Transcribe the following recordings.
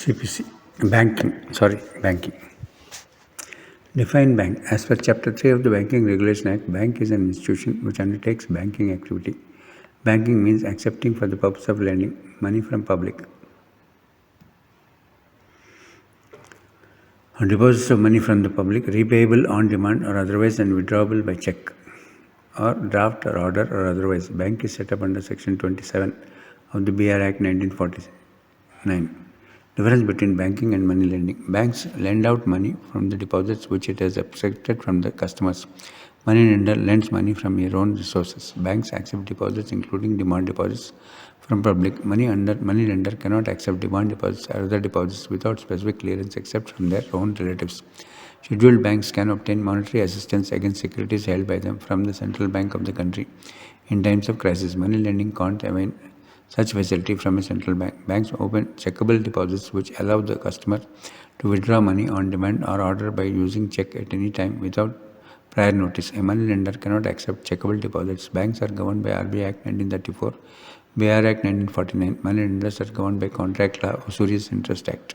CPC. Banking. Define bank. As per Chapter 3 of the Banking Regulation Act, bank is an institution which undertakes banking activity. Banking means accepting for the purpose of lending money from public. Or deposits of money from the public, repayable on demand or otherwise and withdrawable by check or draft or order or otherwise. Bank is set up under Section 27 of the BR Act 1949. Difference between banking and money lending. Banks lend out money from the deposits which it has accepted from the customers. Money lender lends money from your own resources. Banks accept deposits including demand deposits from public. Money lender cannot accept demand deposits or other deposits without specific clearance except from their own relatives. Scheduled banks can obtain monetary assistance against securities held by them from the central bank of the country. In times of crisis, money lending can't avail such facility from a central bank. Banks open checkable deposits which allow the customer to withdraw money on demand or order by using check at any time without prior notice. A money lender cannot accept checkable deposits. Banks are governed by RBI Act 1934, BR Act 1949. Money lenders are governed by Contract Law, Usurious Interest Act.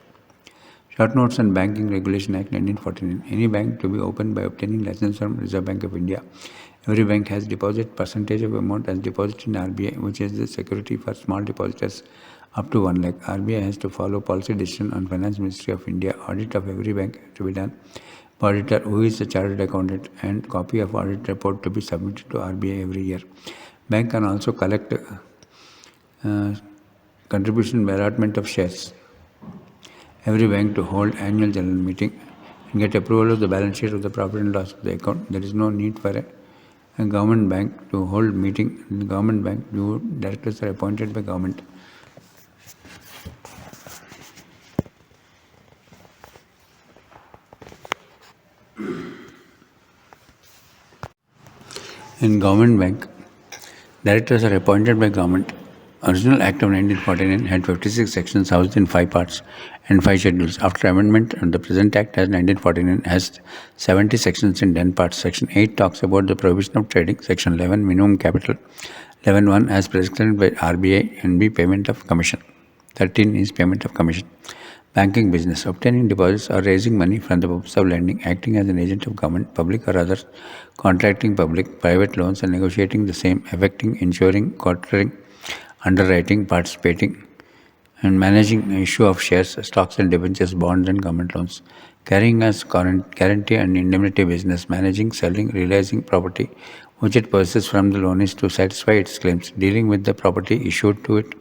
Short Notes and Banking Regulation Act 1949. Any bank to be opened by obtaining license from Reserve Bank of India. Every bank has deposit percentage of amount as deposit in RBI, which is the security for small depositors up to 1 lakh. RBI has to follow policy decision on Finance Ministry of India. Audit of every bank to be done by auditor who is a chartered accountant, and copy of audit report to be submitted to RBI every year. Bank can also collect contribution by allotment of shares. Every bank to hold annual general meeting and get approval of the balance sheet of the profit and loss of the account. There is no need for a government bank to hold meeting. In the government bank, directors are appointed by government. In government bank, directors are appointed by government. Original Act of 1949 had 56 sections housed in 5 parts and 5 schedules. After amendment, the present Act as 1949 has 70 sections in 10 parts. Section 8 talks about the prohibition of trading. Section 11, minimum capital. 11.1 as prescribed by RBI and B, payment of commission. 13 is payment of commission. Banking business. Obtaining deposits or raising money from the purpose of lending, acting as an agent of government, public or others, contracting public, private loans and negotiating the same, affecting, insuring, quartering, underwriting, participating, and managing issue of shares, stocks and debentures, bonds and government loans. Carrying as guarantee and indemnity business, managing, selling, realizing property which it possesses from the loanee to satisfy its claims, dealing with the property issued to it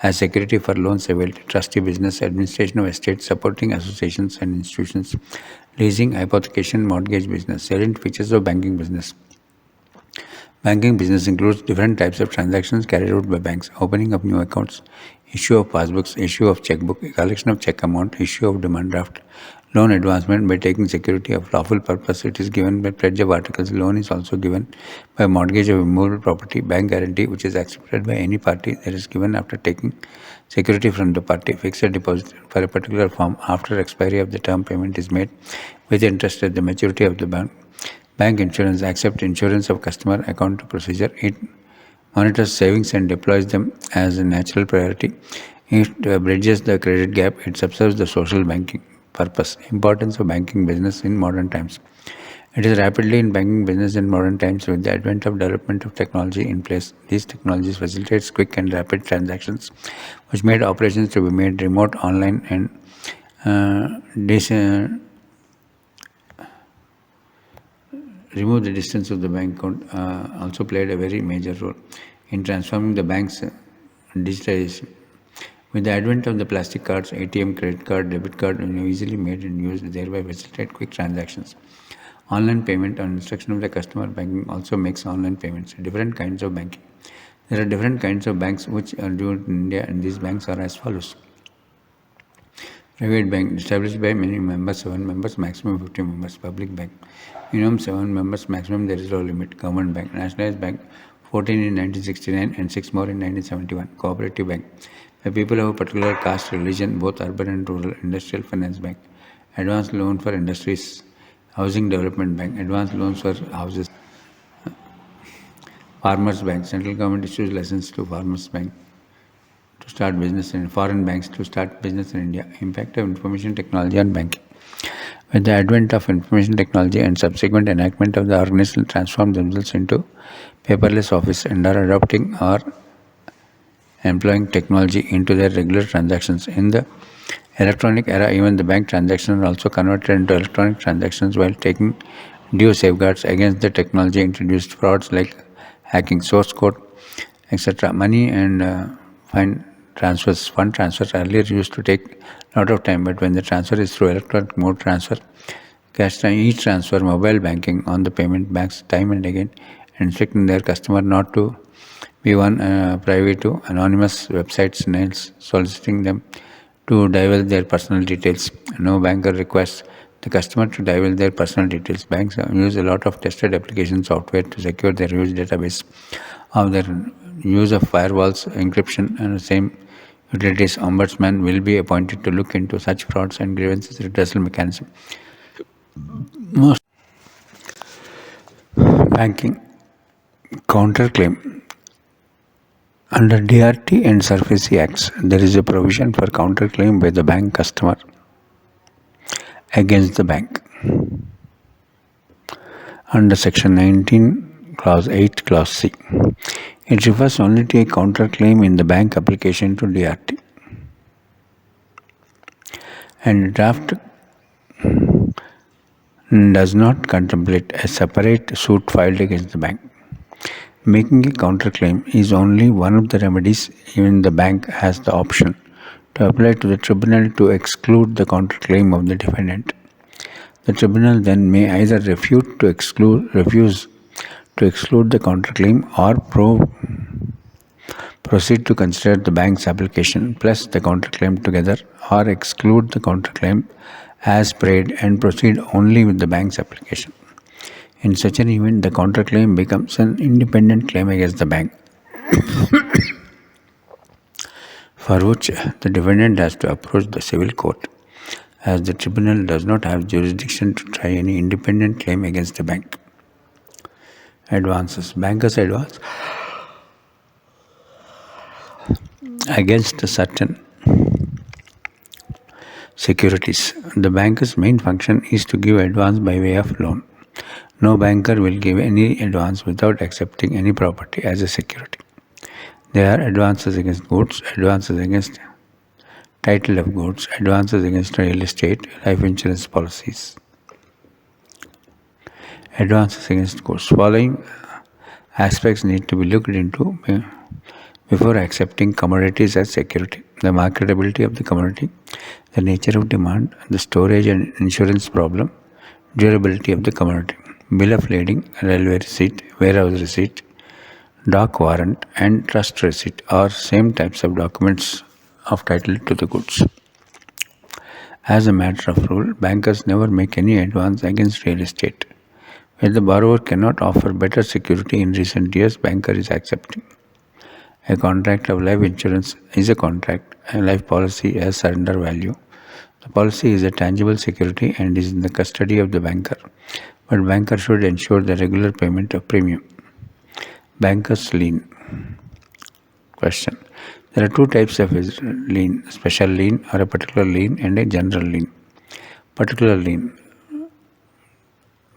as security for loans availed, trustee business, administration of estates, supporting associations and institutions, leasing, hypothecation, mortgage business. Salient features of banking business. Banking business includes different types of transactions carried out by banks: opening of new accounts, issue of passbooks, issue of checkbook, collection of check amount, issue of demand draft, loan advancement by taking security of lawful purpose. It is given by pledge of articles. Loan is also given by mortgage of immovable property. Bank guarantee, which is accepted by any party, that is given after taking security from the party. Fixed deposit for a particular form. After expiry of the term, payment is made with interest at the maturity of the bank. Bank insurance. Accept insurance of customer account to procedure. It monitors savings and deploys them as a natural priority. It bridges the credit gap. It subserves the social banking purpose. Importance of banking business in modern times. It is rapidly in banking business in modern times with the advent of development of technology in place. These technologies facilitates quick and rapid transactions, which made operations to be made remote, online, and remove the distance of the bank account. Also played a very major role in transforming the bank's digitization. With the advent of the plastic cards, ATM, credit card, debit card are easily made and used, thereby facilitate quick transactions. Online payment on instruction of the customer. Banking also makes online payments. Different kinds of banking. There are different kinds of banks which are due in India, and these banks are as follows. Private bank, established by many members, 7 members, maximum 50 members. Public bank, minimum 7 members, maximum there is no limit. Government bank, nationalized bank, 14 in 1969 and 6 more in 1971. Cooperative bank, by people of a particular caste, religion, both urban and rural. Industrial finance bank, advanced loan for industries. Housing development bank, advanced loans for houses. Farmers bank, central government issues license to farmers bank to to start business in foreign banks to start business in India. Impact of information technology on banking. With the advent of information technology and subsequent enactment of the organization transform themselves into paperless office and are adopting or employing technology into their regular transactions. In the electronic era, even the bank transactions are also converted into electronic transactions while taking due safeguards against the technology introduced frauds like hacking source code, etc. Money and fund transfers earlier used to take a lot of time, but when the transfer is through electronic mode transfer, cash e-transfer, mobile banking on the payment banks time and again, instructing their customer not to be one privy to anonymous websites nails soliciting them to divulge their personal details. No banker requests the customer to divulge their personal details. Banks use a lot of tested application software to secure their huge database of their use of firewalls, encryption, and the same utilities. Ombudsman will be appointed to look into such frauds and grievances redressal mechanism. Most banking counterclaim. Under DRT and SURFACE Acts, there is a provision for counterclaim by the bank customer against the bank. Under Section 19, Clause 8, Clause C. It refers only to a counterclaim in the bank application to DRT. And draft does not contemplate a separate suit filed against the bank. Making a counterclaim is only one of the remedies. Even the bank has the option to apply to the tribunal to exclude the counterclaim of the defendant. The tribunal then may either refuse to exclude the counterclaim or proceed to consider the bank's application plus the counterclaim together, or exclude the counterclaim as paid and proceed only with the bank's application. In such an event, the counterclaim becomes an independent claim against the bank, for which the defendant has to approach the civil court, as the tribunal does not have jurisdiction to try any independent claim against the bank. Advances. Bankers advance against certain securities. The banker's main function is to give advance by way of loan. No banker will give any advance without accepting any property as a security. There are advances against goods, advances against title of goods, advances against real estate, life insurance policies. Advances against goods. Following aspects need to be looked into before accepting commodities as security: the marketability of the commodity, the nature of demand, the storage and insurance problem, durability of the commodity. Bill of lading, railway receipt, warehouse receipt, dock warrant, and trust receipt are same types of documents of title to the goods. As a matter of rule, bankers never make any advance against real estate. Where the borrower cannot offer better security in recent years, banker is accepting. A contract of life insurance is a contract. A life policy has surrender value. The policy is a tangible security and is in the custody of the banker, but banker should ensure the regular payment of premium. Banker's lien. Question. There are two types of lien: special lien or a particular lien, and a general lien. Particular lien.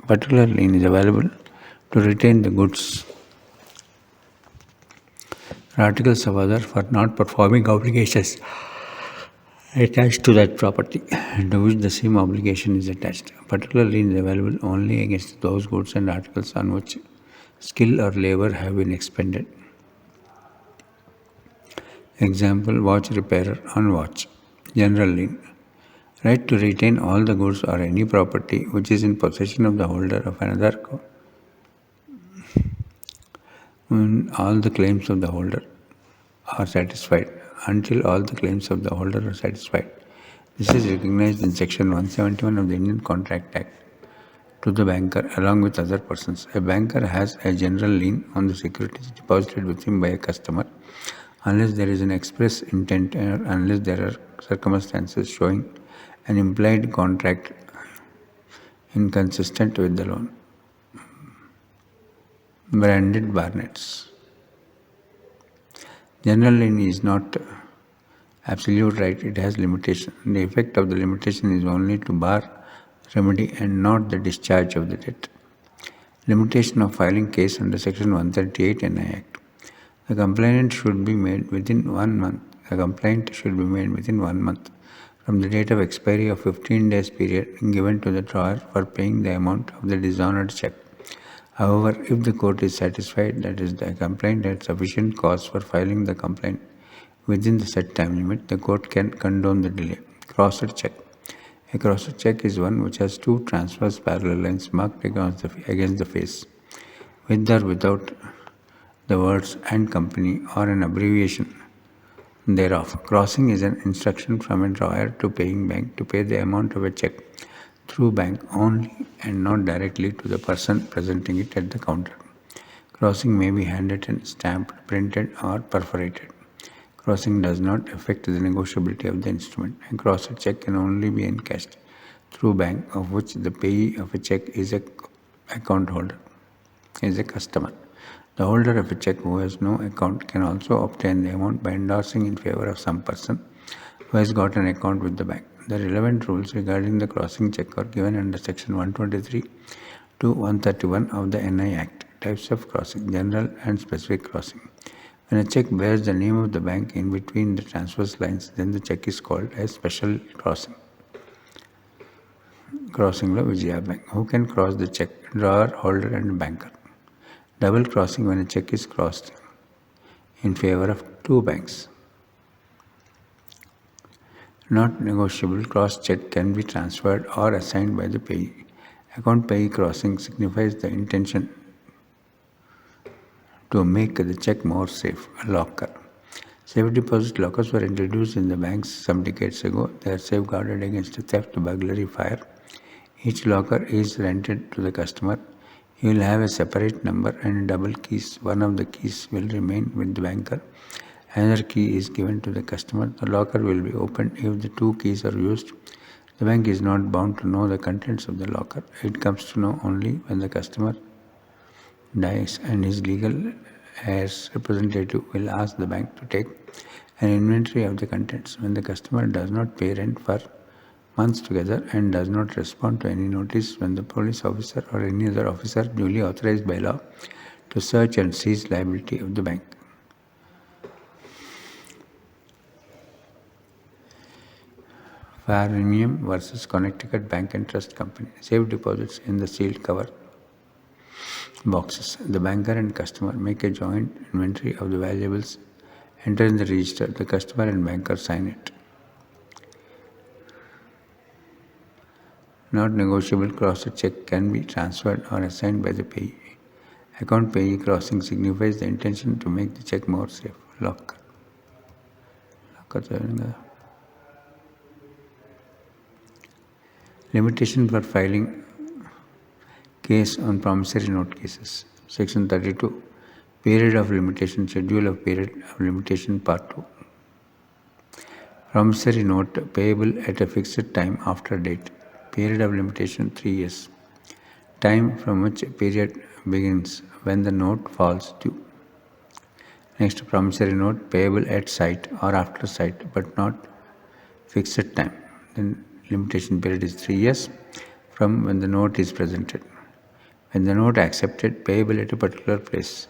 Particular lien is available to retain the goods or articles of other for not performing obligations attached to that property, to which the same obligation is attached. Particular lien is available only against those goods and articles on which skill or labor have been expended. Example: watch repairer on watch. General lien. Right to retain all the goods or any property which is in possession of the holder of another. All the claims of the holder are satisfied. Until all the claims of the holder are satisfied. This is recognized in Section 171 of the Indian Contract Act to the banker along with other persons. A banker has a general lien on the securities deposited with him by a customer unless there is an express intent or unless there are circumstances showing an implied contract inconsistent with the loan. Branded Barnets. General lien is not Absolute right, it has limitation. The effect of the limitation is only to bar remedy and not the discharge of the debt. Limitation of filing case under Section 138 NI Act. The complaint should be made within 1 month. The complaint should be made within 1 month from the date of expiry of 15 days period given to the drawer for paying the amount of the dishonored check. However, if the court is satisfied that is the complaint had sufficient cause for filing the complaint within the set time limit, the court can condone the delay. Crossed check. A crossed check is one which has two transverse parallel lines marked against the face, with or without the words and company or an abbreviation thereof. Crossing is an instruction from a drawer to paying bank to pay the amount of a check through bank only and not directly to the person presenting it at the counter. Crossing may be handwritten, stamped, printed, or perforated. Crossing does not affect the negotiability of the instrument. A crossed check can only be encashed through bank of which the payee of a check is a account holder, is a customer. The holder of a check who has no account can also obtain the amount by endorsing in favor of some person who has got an account with the bank. The relevant rules regarding the crossing check are given under Section 123 to 131 of the NI Act. Types of crossing: general and specific crossing. When a check bears the name of the bank in between the transverse lines, then the check is called a special crossing. Crossing law Vijaya Bank. Who can cross the check? Drawer, holder, and banker. Double crossing when a check is crossed in favor of two banks. Not negotiable, cross check can be transferred or assigned by the payee. Account payee crossing signifies the intention to make the check more safe. A locker. Safe deposit lockers were introduced in the banks some decades ago. They are safeguarded against theft, burglary, fire. Each locker is rented to the customer. He will have a separate number and double keys. One of the keys will remain with the banker. Another key is given to the customer. The locker will be opened if the two keys are used. The bank is not bound to know the contents of the locker. It comes to know only when the customer dies and his legal heirs representative will ask the bank to take an inventory of the contents. When the customer does not pay rent for months together and does not respond to any notice, when the police officer or any other officer duly authorized by law to search and seize liability of the bank. Farnham versus Connecticut Bank and Trust Company. Safe deposits in the sealed cover boxes. The banker and customer make a joint inventory of the valuables, enter in the register. The customer and banker sign it. Not negotiable, crossed check can be transferred or assigned by the payee. Account payee crossing signifies the intention to make the check more safe. Locker. Limitation for filing case on promissory note cases. Section 32. Period of limitation. Schedule of period of limitation part 2. Promissory note payable at a fixed time after date. Period of limitation 3 years. Time from which period begins when the note falls due. Next, promissory note payable at sight or after sight but not fixed time. Then limitation period is 3 years from when the note is presented. When the note accepted, payable at a particular place.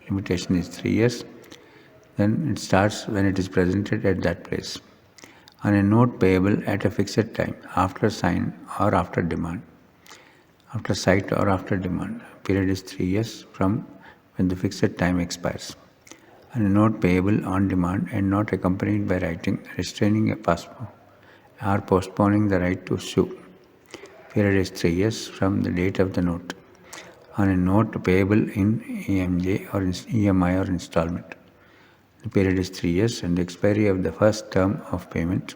Limitation is 3 years. Then it starts when it is presented at that place. On a note payable at a fixed time, after sign or after demand. After sight or after demand. Period is 3 years from when the fixed time expires. On a note payable on demand and not accompanied by writing, restraining a passport or postponing the right to sue. Period is 3 years from the date of the note. On a note payable in EMJ or EMI or installment. The period is 3 years and the expiry of the first term of payment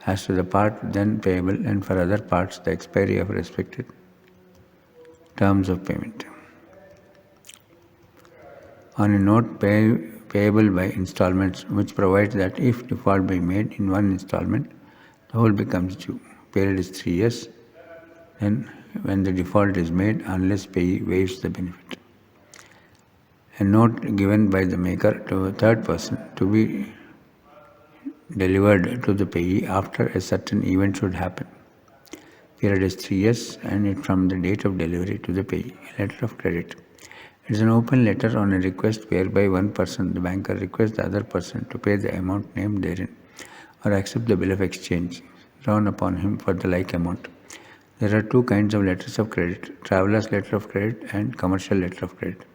as to the part then payable and for other parts the expiry of respected terms of payment. On a note payable by installments which provides that if default be made in one installment, the whole becomes due. Period is 3 years. Then when the default is made unless payee waives the benefit. A note given by the maker to a third person to be delivered to the payee after a certain event should happen. Period is 3 years and it from the date of delivery to the payee. Letter of credit. It is an open letter on a request whereby one person, the banker, requests the other person to pay the amount named therein or accept the bill of exchange drawn upon him for the like amount. There are two kinds of letters of credit, traveler's letter of credit and commercial letter of credit.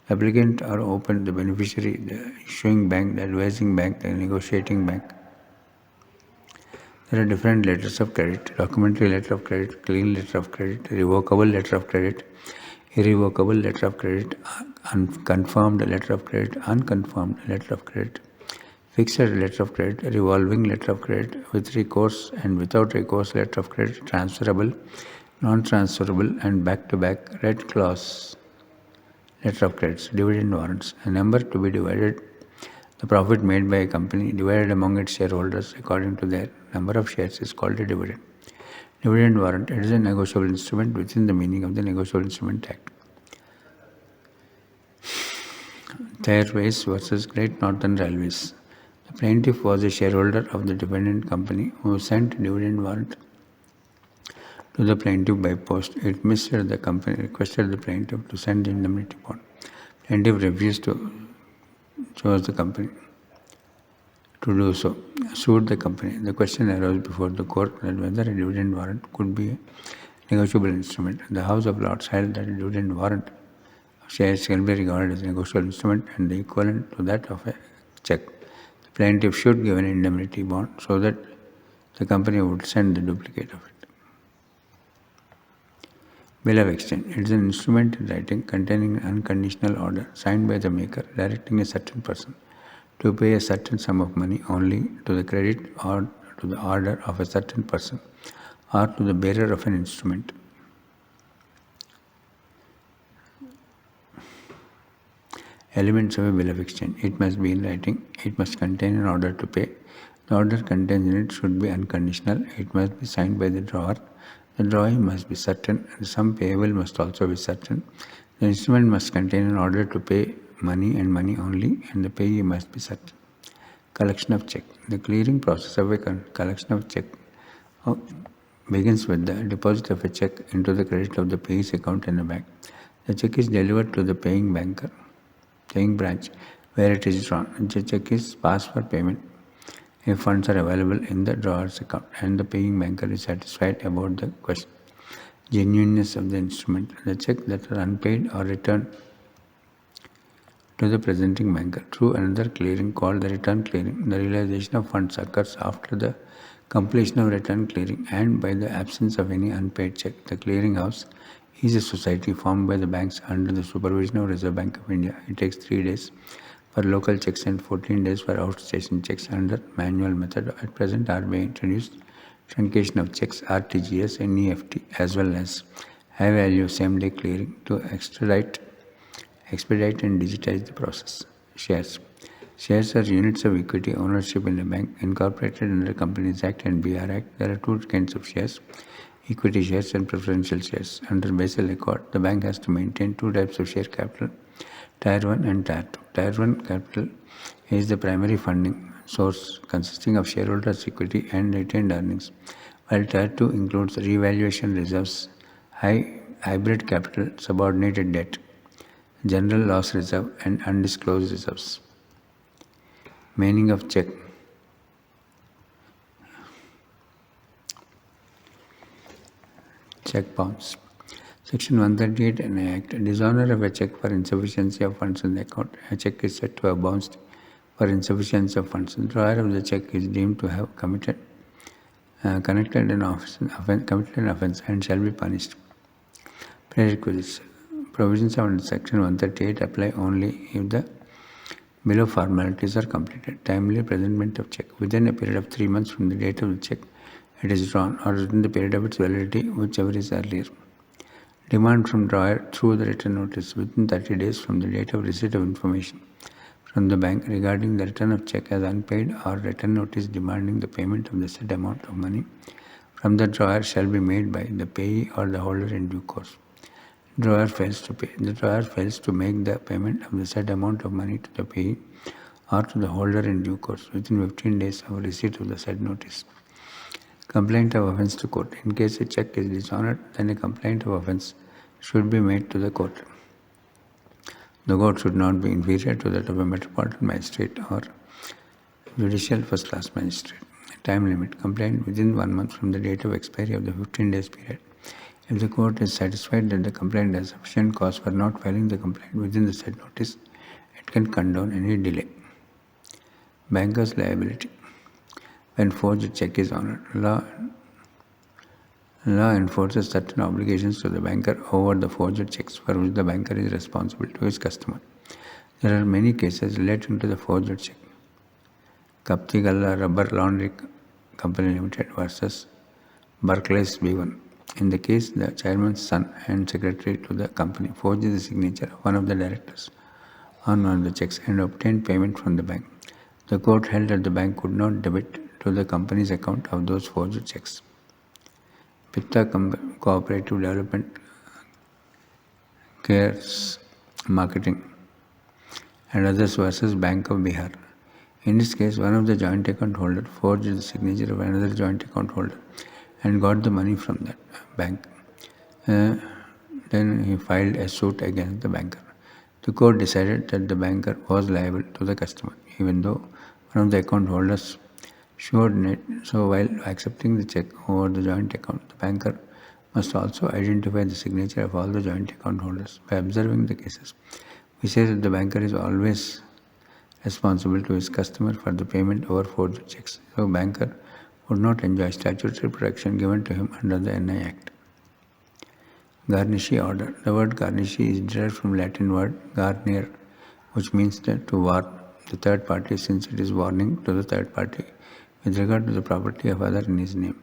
The applicant or open, the beneficiary, the issuing bank, the advising bank, the negotiating bank. There are different letters of credit, documentary letter of credit, clean letter of credit, revocable letter of credit, irrevocable letter of credit, unconfirmed letter of credit, unconfirmed letter of credit, fixed letter of credit, revolving letter of credit, with recourse and without recourse letter of credit, transferable, non-transferable, and back-to-back red clause letter of credits, dividend warrants, a number to be divided, the profit made by a company divided among its shareholders according to their number of shares is called a dividend. Dividend warrant, it is a negotiable instrument within the meaning of the Negotiable Instrument Act. Fairways versus Great Northern Railways. The plaintiff was a shareholder of the defendant company who sent dividend warrant to the plaintiff by post. It missed the company, requested the plaintiff to send the indemnity bond. Plaintiff refused to choose the company to do so, sued the company. The question arose before the court that whether a dividend warrant could be a negotiable instrument. The House of Lords held that a dividend warrant of shares shall be regarded as a negotiable instrument and the equivalent to that of a check. The plaintiff should give an indemnity bond so that the company would send the duplicate of it. Bill of exchange. It is an instrument in writing containing an unconditional order signed by the maker directing a certain person to pay a certain sum of money only to the credit or to the order of a certain person or to the bearer of an instrument. Elements of a bill of exchange. It must be in writing. It must contain an order to pay. The order contained in it should be unconditional. It must be signed by the drawer. The drawing must be certain. The sum payable must also be certain. The instrument must contain an order to pay money and money only, and the payee must be certain. Collection of check. The clearing process of a collection of check begins with the deposit of a check into the credit of the payee's account in the bank. The check is delivered to the paying branch, where it is drawn. The check is passed for payment if funds are available in the drawer's account and the paying banker is satisfied about the genuineness of the instrument. The check that are unpaid or returned to the presenting banker through another clearing called the return clearing. The realization of funds occurs after the completion of return clearing and by the absence of any unpaid check. The clearing house is a society formed by the banks under the supervision of Reserve Bank of India. It takes 3 days for local checks and 14 days for outstation checks under manual method. At present, RBI introduced truncation of checks, RTGS and EFT, as well as high value same-day clearing to expedite and digitize the process. Shares. Shares are units of equity ownership in a bank incorporated under Companies Act and BR Act. There are two kinds of shares, equity shares and preferential shares. Under Basel Accord, the bank has to maintain two types of share capital, Tier 1 and Tier 2. Tier 1 capital is the primary funding source consisting of shareholders' equity and retained earnings, while Tier 2 includes revaluation reserves, hybrid capital, subordinated debt, general loss reserve, and undisclosed reserves. Meaning of check. Check bounce. Section 138 in the Act. Dishonor of a check for insufficiency of funds in the account. A check is said to have bounced for insufficiency of funds. The drawer of the check is deemed to have committed an offence and shall be punished. Prerequisites. Provisions of Section 138 apply only if the below formalities are completed. Timely presentment of check. Within a period of 3 months from the date of the check it is drawn, or within the period of its validity, whichever is earlier. Demand from drawer through the return notice within 30 days from the date of receipt of information from the bank regarding the return of check as unpaid, or return notice demanding the payment of the said amount of money from the drawer shall be made by the payee or the holder in due course. Drawer fails to pay. The drawer fails to make the payment of the said amount of money to the payee or to the holder in due course within 15 days of receipt of the said notice. Complaint of offence to court. In case a check is dishonored, then a complaint of offence should be made to the court. The court should not be inferior to that of a metropolitan magistrate or judicial first-class magistrate. Time limit. Complaint within 1 month from the date of expiry of the 15 days period. If the court is satisfied that the complainant has sufficient cause for not filing the complaint within the said notice, it can condone any delay. Banker's liability. When forged check is honored, law enforces certain obligations to the banker over the forged checks for which the banker is responsible to his customer. There are many cases relating to the forged check. Kaptigalla Rubber Laundry Company Limited versus Barclays B1. In the case, the chairman's son and secretary to the company forged the signature of one of the directors on one of the checks and obtained payment from the bank. The court held that the bank could not debit to the company's account of those forged checks. Pitta Cooperative Development Cares Marketing and others versus Bank of Bihar. In this case, one of the joint account holders forged the signature of another joint account holder and got the money from that bank. Then he filed a suit against the banker. The court decided that the banker was liable to the customer, even though one of the account holders showed net. So while accepting the check over the joint account, the banker must also identify the signature of all the joint account holders. By observing the cases, we say that the banker is always responsible to his customer for the payment over forged checks. So banker would not enjoy statutory protection given to him under the NI Act. Garnishi order. The word garnishi is derived from Latin word garnere, which means to warn the third party, since it is warning to the third party with regard to the property of other in his name.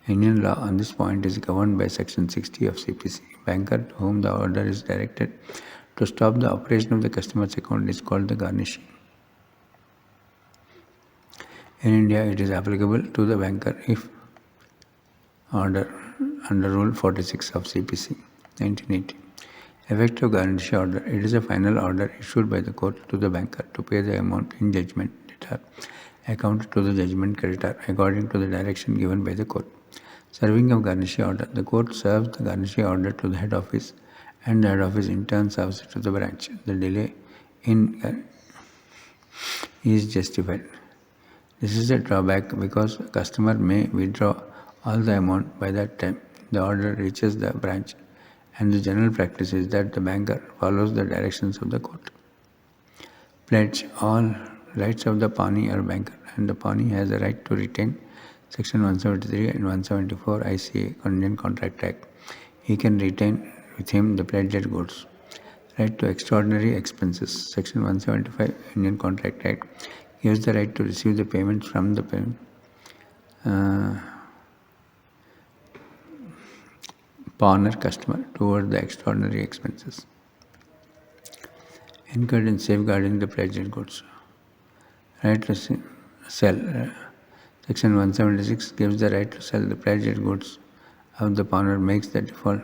Indian law on this point is governed by section 60 of CPC. Banker to whom the order is directed to stop the operation of the customer's account is called the garnishi. In India, it is applicable to the banker if order under Rule 46 of CPC 1980. Effect of garnishi order. It is a final order issued by the court to the banker to pay the amount in judgment debtor account to the judgment creditor according to the direction given by the court. Serving of garnishi order. The court serves the garnishi order to the head office and the head office in turn serves it to the branch. The delay in is justified. This is a drawback because the customer may withdraw all the amount by that time the order reaches the branch, and the general practice is that the banker follows the directions of the court. Pledge. All rights of the pawnee or banker, and the pawnee has a right to retain Section 173 and 174 ICA Indian Contract Act. He can retain with him the pledged goods. Right to extraordinary expenses. Section 175 Indian Contract Act gives the right to receive the payments from the pawn or customer toward the extraordinary expenses incurred in safeguarding the pledged goods. Right to sell. Section 176 gives the right to sell the pledged goods of the pawner, makes the default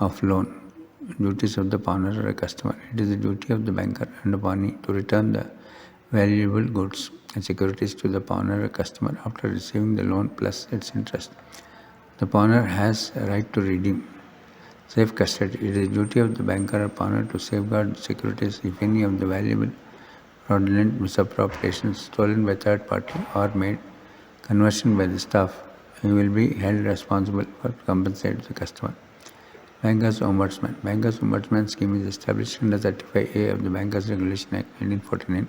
of loan. Duties of the pawner or a customer. It is the duty of the banker and the pawnee to return the valuable goods and securities to the pawner or customer after receiving the loan plus its interest. The pawner has a right to redeem. Safe custody. It is the duty of the banker or pawner to safeguard the securities if any of the valuable fraudulent misappropriations stolen by third party or made conversion by the staff. He will be held responsible for compensate the customer. Bankers Ombudsman. Bankers Ombudsman scheme is established under 35A of the Bankers Regulation Act 1949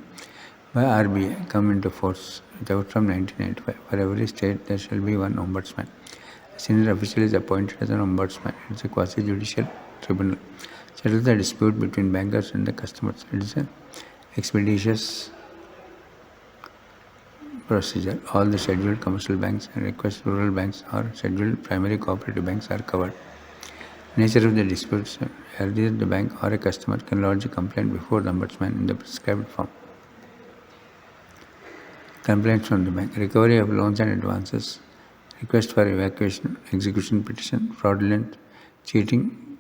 by RBI, come into force without from 1995. For every state, there shall be one ombudsman. A senior official is appointed as an ombudsman. It is a quasi-judicial tribunal. Settles the dispute between bankers and the customers. It is an expeditious procedure. All the scheduled commercial banks and request rural banks or scheduled primary cooperative banks are covered. Nature of the disputes. Earlier, the bank or a customer can lodge a complaint before the ombudsman in the prescribed form. Complaints from the bank. Recovery of loans and advances. Request for evacuation, execution petition, fraudulent, cheating,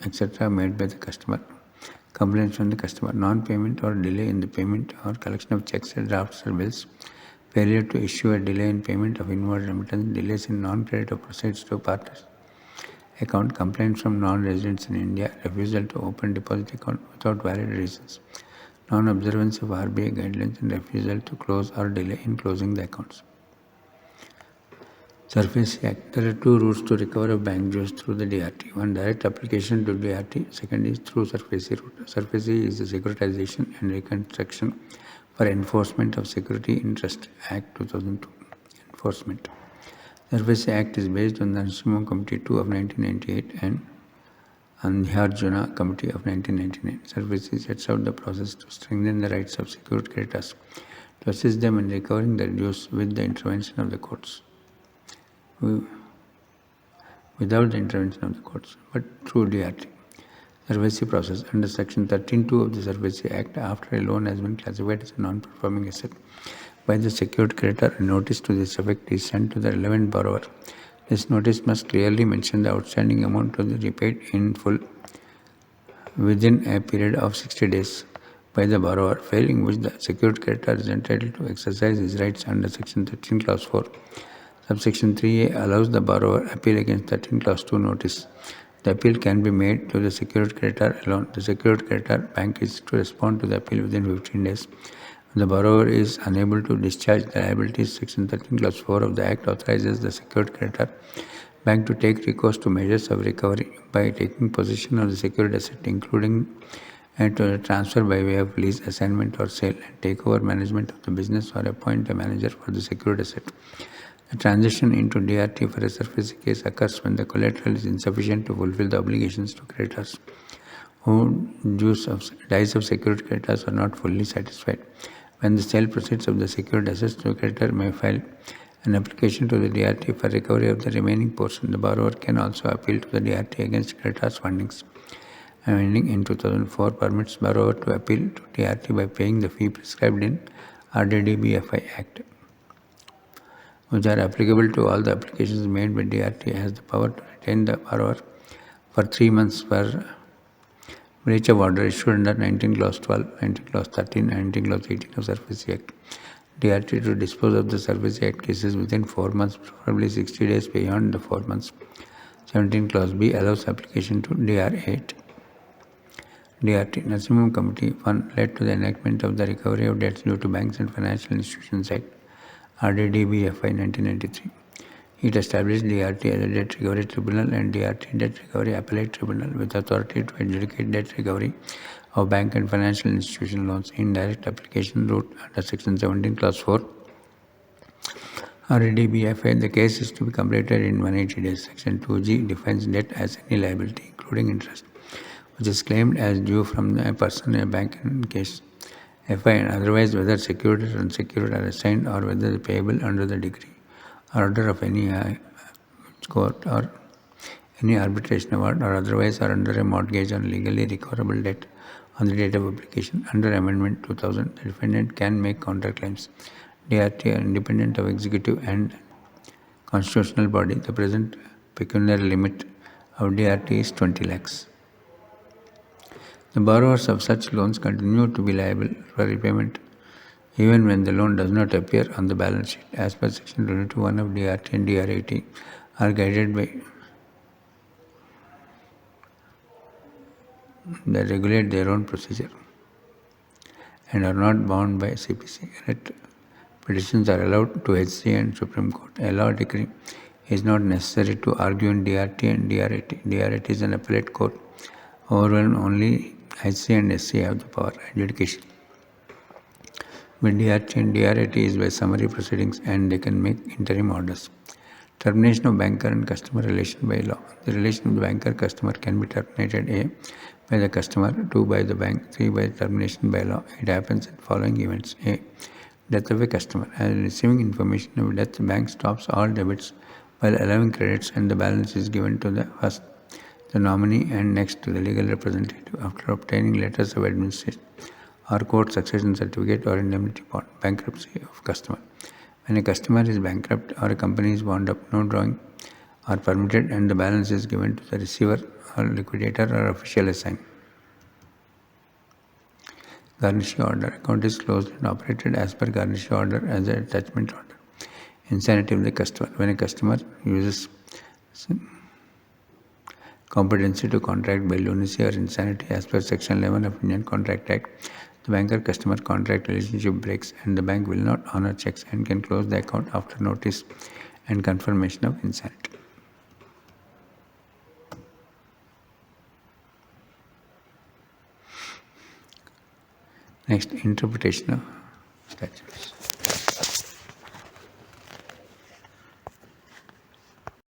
etc. made by the customer. Complaints from the customer: non-payment or delay in the payment or collection of checks, drafts, or bills; failure to issue a delay in payment of inward remittance; delays in non-credit of proceeds to partners account; complaints from non-residents in India; refusal to open deposit account without valid reasons; non-observance of RBI guidelines; and refusal to close or delay in closing the accounts. SARFAESI Act. There are two routes to recover of bank dues through the DRT. One, direct application to DRT. Second is through SARFAESI route. SARFAESI is the Securitization and Reconstruction for Enforcement of Security Interest Act 2002. Enforcement. SARFAESI Act is based on the Narasimha Committee 2 of 1998 and Andhyarjuna Committee of 1999. SARFAESI sets out the process to strengthen the rights of secured creditors, to assist them in recovering their dues with the intervention of the courts. Without the intervention of the courts, but through DRT. SARFAESI process. Under Section 13(2) of the SARFAESI Act, after a loan has been classified as a non-performing asset by the secured creditor, a notice to this effect is sent to the relevant borrower. This notice must clearly mention the outstanding amount to be repaid in full within a period of 60 days by the borrower, failing which the secured creditor is entitled to exercise his rights under Section 13, Clause 4. Subsection 3A allows the borrower appeal against 13 Clause 2 notice. The appeal can be made to the secured creditor alone. The secured creditor bank is to respond to the appeal within 15 days. When the borrower is unable to discharge the liabilities, Section 13 Clause 4 of the Act authorizes the secured creditor bank to take recourse to measures of recovery by taking possession of the secured asset, including and to transfer by way of lease, assignment, or sale, and take over management of the business or appoint a manager for the secured asset. The transition into DRT for a SARFAESI case occurs when the collateral is insufficient to fulfill the obligations to creditors, whose dues of secured creditors are not fully satisfied. When the sale proceeds of the secured assets, the creditor may file an application to the DRT for recovery of the remaining portion. The borrower can also appeal to the DRT against creditors' fundings. Amending in 2004 permits borrower to appeal to DRT by paying the fee prescribed in RDDBFI Act, which are applicable to all the applications made by DRT, has the power to retain the borrower for 3 months for breach of order issued under 19 Clause 12, 19 Clause 13, and 19 Clause 18 of SARFAESI Act. DRT to dispose of the SARFAESI Act cases within 4 months, preferably 60 days beyond the 4 months. 17 Clause B allows application to DR8. DRT. Narasimha Committee 1 led to the enactment of the Recovery of Debts Due to Banks and Financial Institutions Act, RDDBFI 1993. It established DRT as a debt recovery tribunal and DRT debt recovery appellate tribunal with authority to adjudicate debt recovery of bank and financial institution loans in direct application route under Section 17 Clause 4. RDBFI, the case is to be completed in 180 days. Section 2G defines debt as any liability, including interest, which is claimed as due from a person, a bank in case FI, and otherwise whether secured or unsecured are assigned, or whether the payable under the decree or order of any court or any arbitration award, or otherwise are under a mortgage on legally recoverable debt on the date of application. Under Amendment 2000, the defendant can make counterclaims. DRT are independent of executive and constitutional body. The present pecuniary limit of DRT is 20 lakhs. The borrowers of such loans continue to be liable for repayment even when the loan does not appear on the balance sheet, as per Section 22(1) of DRT and DR80, are guided by that regulate their own procedure and are not bound by CPC. Yet petitions are allowed to HC and Supreme Court. A law decree is not necessary to argue in DRT and DR80. DR80 is an appellate court. However, only HC and SC have the power adjudication. With DRT and DR80 is by summary proceedings, and they can make interim orders. Termination of banker and customer relation by law. The relation of the banker-customer can be terminated: A, by the customer; 2, by the bank; 3, by termination by law. It happens in following events: A, death of a customer. As receiving information of death, the bank stops all debits while allowing credits, and the balance is given to the first, the nominee, and next to the legal representative after obtaining letters of administration or court succession certificate or indemnity bond. Bankruptcy of customer. When a customer is bankrupt or a company is wound up, no drawing are permitted, and the balance is given to the receiver or liquidator or official assigned. Garnishee order. Account is closed and operated as per garnishee order as an attachment order. Insanity of the customer. When a customer uses competency to contract by lunacy or insanity as per Section 11 of Indian Contract Act, the banker-customer contract relationship breaks and the bank will not honor checks and can close the account after notice and confirmation of insanity. Next, interpretation of statute.